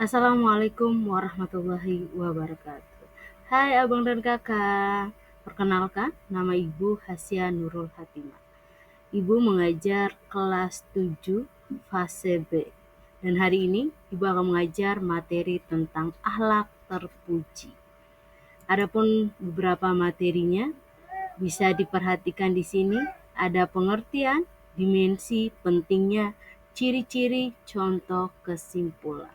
Assalamualaikum warahmatullahi wabarakatuh. Hai abang dan kakak, perkenalkan nama Ibu Hasya Nurul Hatimah. Ibu mengajar kelas 7 fase B. Dan hari ini Ibu akan mengajar materi tentang akhlak terpuji. Adapun beberapa materinya bisa diperhatikan di sini, ada pengertian, dimensi, pentingnya, ciri-ciri, contoh, kesimpulan.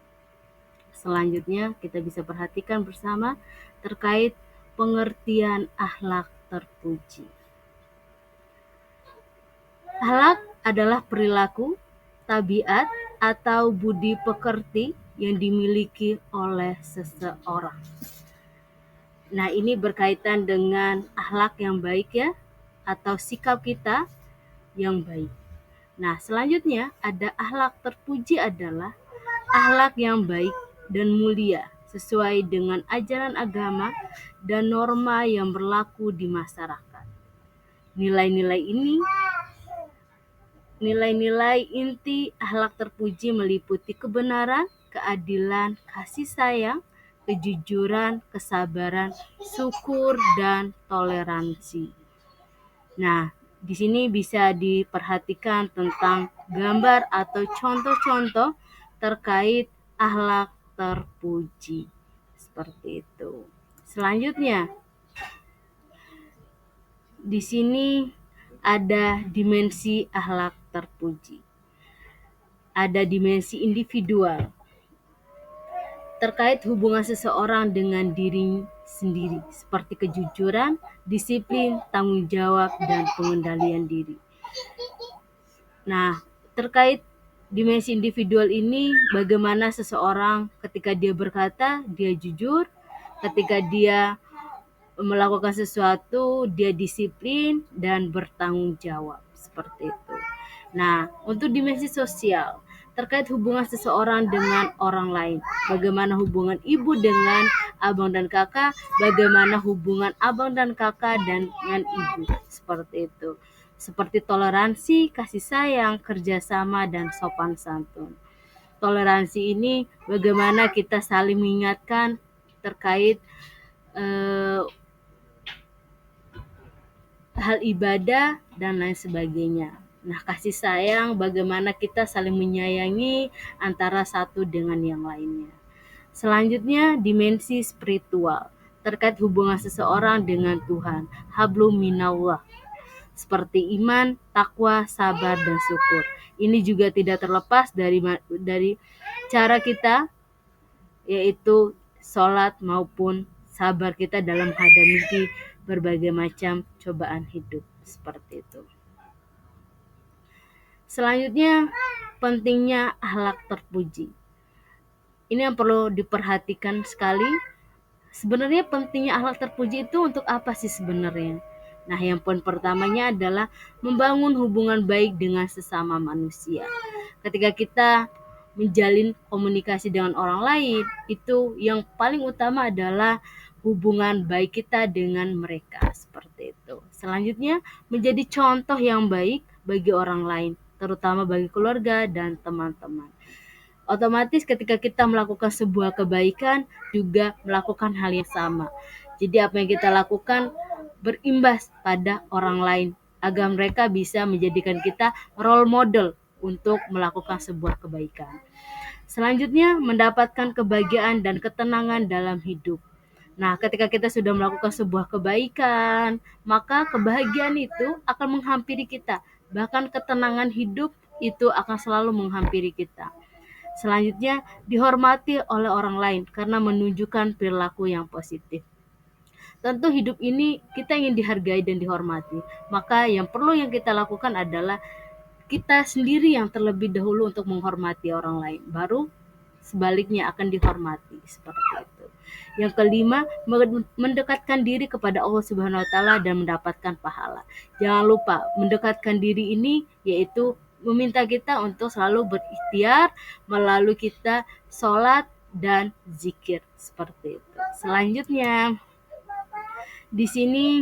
Selanjutnya kita bisa perhatikan bersama terkait pengertian akhlak terpuji. Akhlak adalah perilaku, tabiat, atau budi pekerti yang dimiliki oleh seseorang. Nah, ini berkaitan dengan akhlak yang baik ya, atau sikap kita yang baik. Nah, selanjutnya ada akhlak terpuji adalah akhlak yang baik dan mulia sesuai dengan ajaran agama dan norma yang berlaku di masyarakat. Nilai-nilai ini, nilai-nilai inti akhlak terpuji meliputi kebenaran, keadilan, kasih sayang, kejujuran, kesabaran, syukur, dan toleransi. Nah, di sini bisa diperhatikan tentang gambar atau contoh-contoh terkait akhlak terpuji. Seperti itu. Selanjutnya, di sini ada dimensi akhlak terpuji. Ada dimensi individual terkait hubungan seseorang dengan diri sendiri, seperti kejujuran, disiplin, tanggung jawab, dan pengendalian diri. Nah, terkait dimensi individual ini, bagaimana seseorang ketika dia berkata, dia jujur, ketika dia melakukan sesuatu, dia disiplin dan bertanggung jawab, seperti itu. Nah, untuk dimensi sosial, terkait hubungan seseorang dengan orang lain, bagaimana hubungan ibu dengan abang dan kakak, bagaimana hubungan abang dan kakak dengan ibu, seperti itu. Seperti toleransi, kasih sayang, kerjasama, dan sopan santun. Toleransi ini bagaimana kita saling mengingatkan terkait hal ibadah dan lain sebagainya. Nah, kasih sayang bagaimana kita saling menyayangi antara satu dengan yang lainnya. Selanjutnya, dimensi spiritual terkait hubungan seseorang dengan Tuhan, hablum minallah, seperti iman, takwa, sabar, dan syukur. Ini juga tidak terlepas dari cara kita, yaitu sholat maupun sabar kita dalam menghadapi berbagai macam cobaan hidup, seperti itu. Selanjutnya, pentingnya akhlak terpuji. Ini yang perlu diperhatikan sekali. Sebenarnya pentingnya akhlak terpuji itu untuk apa sih sebenarnya? Nah, yang poin pertamanya adalah membangun hubungan baik dengan sesama manusia. Ketika kita menjalin komunikasi dengan orang lain, itu yang paling utama adalah hubungan baik kita dengan mereka, seperti itu. Selanjutnya, menjadi contoh yang baik bagi orang lain, terutama bagi keluarga dan teman-teman. Otomatis ketika kita melakukan sebuah kebaikan juga melakukan hal yang sama. Jadi apa yang kita lakukan berimbas pada orang lain agar mereka bisa menjadikan kita role model untuk melakukan sebuah kebaikan. Selanjutnya, mendapatkan kebahagiaan dan ketenangan dalam hidup. Nah, ketika kita sudah melakukan sebuah kebaikan, maka kebahagiaan itu akan menghampiri kita. Bahkan ketenangan hidup itu akan selalu menghampiri kita. Selanjutnya, dihormati oleh orang lain karena menunjukkan perilaku yang positif. Tentu hidup ini kita ingin dihargai dan dihormati. Maka yang perlu yang kita lakukan adalah kita sendiri yang terlebih dahulu untuk menghormati orang lain. Baru sebaliknya akan dihormati, seperti itu. Yang kelima, mendekatkan diri kepada Allah Subhanahu wa taala dan mendapatkan pahala. Jangan lupa mendekatkan diri ini yaitu meminta kita untuk selalu berikhtiar melalui kita sholat dan zikir, seperti itu. Selanjutnya, di sini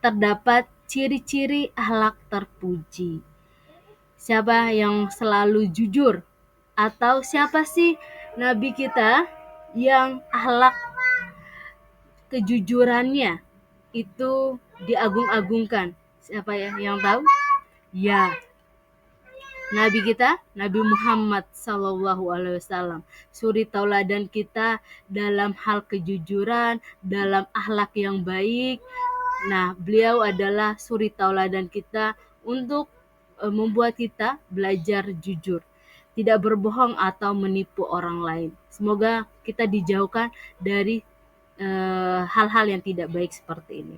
terdapat ciri-ciri akhlak terpuji. Siapa yang selalu jujur? Atau siapa sih Nabi kita yang akhlak kejujurannya itu diagung-agungkan. Siapa ya yang tahu? Ya, Nabi kita, Nabi Muhammad SAW, suri tauladan kita dalam hal kejujuran, dalam akhlak yang baik. Nah, beliau adalah suri tauladan kita untuk membuat kita belajar jujur, tidak berbohong atau menipu orang lain. Semoga kita dijauhkan dari hal-hal yang tidak baik seperti ini.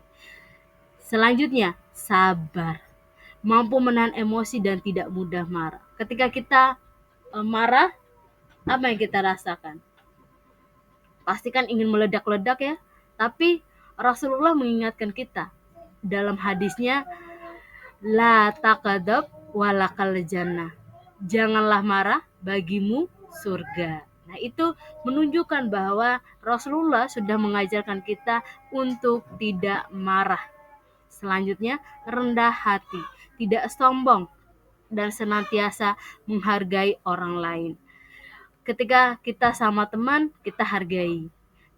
Selanjutnya, sabar. Mampu menahan emosi dan tidak mudah marah. Ketika kita marah, apa yang kita rasakan? Pasti kan ingin meledak-ledak ya. Tapi Rasulullah mengingatkan kita dalam hadisnya, la taqadab walakal jannah. Janganlah marah, bagimu surga. Nah, itu menunjukkan bahwa Rasulullah sudah mengajarkan kita untuk tidak marah. Selanjutnya, rendah hati, tidak sombong, dan senantiasa menghargai orang lain. Ketika kita sama teman, kita hargai.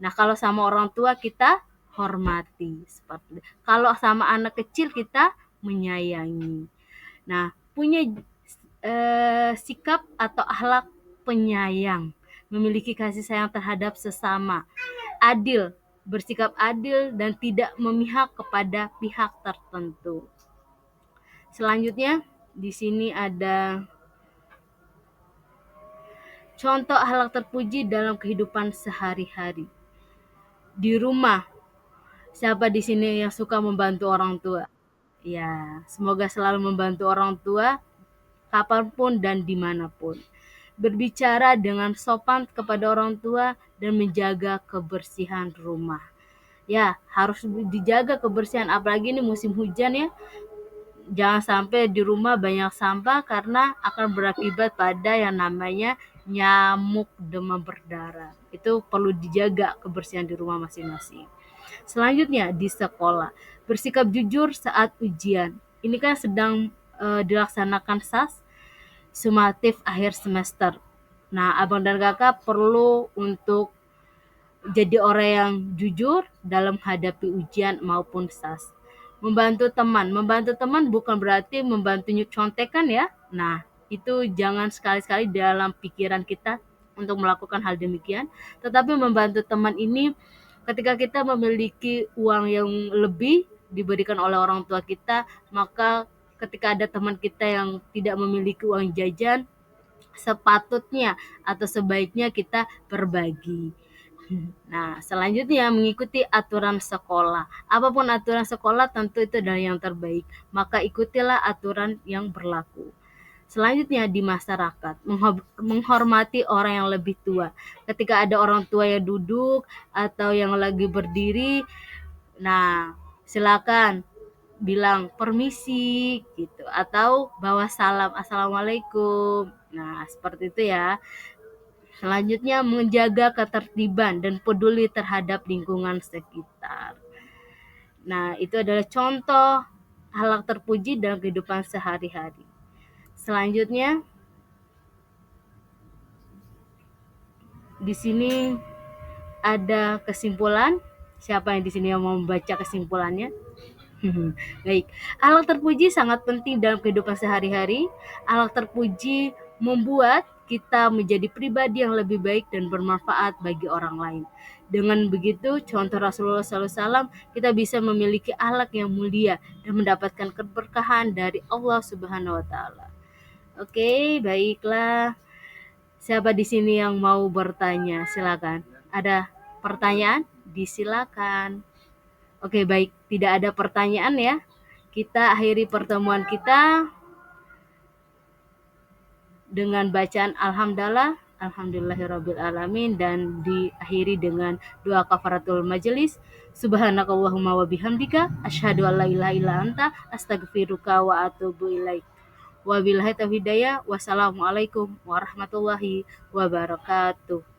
Nah, kalau sama orang tua, kita hormati. Seperti kalau sama anak kecil, kita menyayangi. Nah, punya sikap atau akhlak penyayang, memiliki kasih sayang terhadap sesama, adil, bersikap adil dan tidak memihak kepada pihak tertentu. Selanjutnya, di sini ada contoh akhlak terpuji dalam kehidupan sehari-hari. Di rumah, siapa di sini yang suka membantu orang tua? Ya, semoga selalu membantu orang tua kapanpun dan dimanapun. Berbicara dengan sopan kepada orang tua dan menjaga kebersihan rumah. Ya, harus dijaga kebersihan, apalagi ini musim hujan ya. Jangan sampai di rumah banyak sampah karena akan berakibat pada yang namanya nyamuk demam berdarah. Itu perlu dijaga kebersihan di rumah masing-masing. Selanjutnya di sekolah, bersikap jujur saat ujian. Ini kan sedang dilaksanakan SAS sumatif akhir semester. Nah, abang dan kakak perlu untuk jadi orang yang jujur dalam hadapi ujian maupun SAS. Membantu teman bukan berarti membantu contekan ya. Nah, itu jangan sekali-sekali dalam pikiran kita untuk melakukan hal demikian. Tetapi membantu teman ini ketika kita memiliki uang yang lebih diberikan oleh orang tua kita, maka ketika ada teman kita yang tidak memiliki uang jajan, sepatutnya atau sebaiknya kita berbagi. Nah, selanjutnya mengikuti aturan sekolah. Apapun aturan sekolah tentu itu adalah yang terbaik. Maka ikutilah aturan yang berlaku. Selanjutnya di masyarakat, menghormati orang yang lebih tua. Ketika ada orang tua yang duduk atau yang lagi berdiri, nah silakan bilang permisi gitu atau bawa salam assalamualaikum. Nah, seperti itu ya. Selanjutnya menjaga ketertiban dan peduli terhadap lingkungan sekitar. Nah, itu adalah contoh akhlak terpuji dalam kehidupan sehari-hari. Selanjutnya di sini ada kesimpulan. Siapa yang di sini yang mau membaca kesimpulannya? Baik, akhlak terpuji sangat penting dalam kehidupan sehari-hari. Akhlak terpuji membuat kita menjadi pribadi yang lebih baik dan bermanfaat bagi orang lain. Dengan begitu, contoh Rasulullah SAW, kita bisa memiliki akhlak yang mulia dan mendapatkan keberkahan dari Allah Subhanahu wa taala. Oke, baiklah. Siapa di sini yang mau bertanya? Silakan. Ada pertanyaan? Disilakan. Oke, baik. Tidak ada pertanyaan ya. Kita akhiri pertemuan kita dengan bacaan alhamdulillah, alhamdulillahirabbil alamin, dan diakhiri dengan doa kafaratul majelis. Subhanakallahumma wa bihamdika asyhadu an la ilaha illa anta astaghfiruka wa atubu ilaik. Wabillahi taufiq hidayah. Wassalamualaikum warahmatullahi wabarakatuh.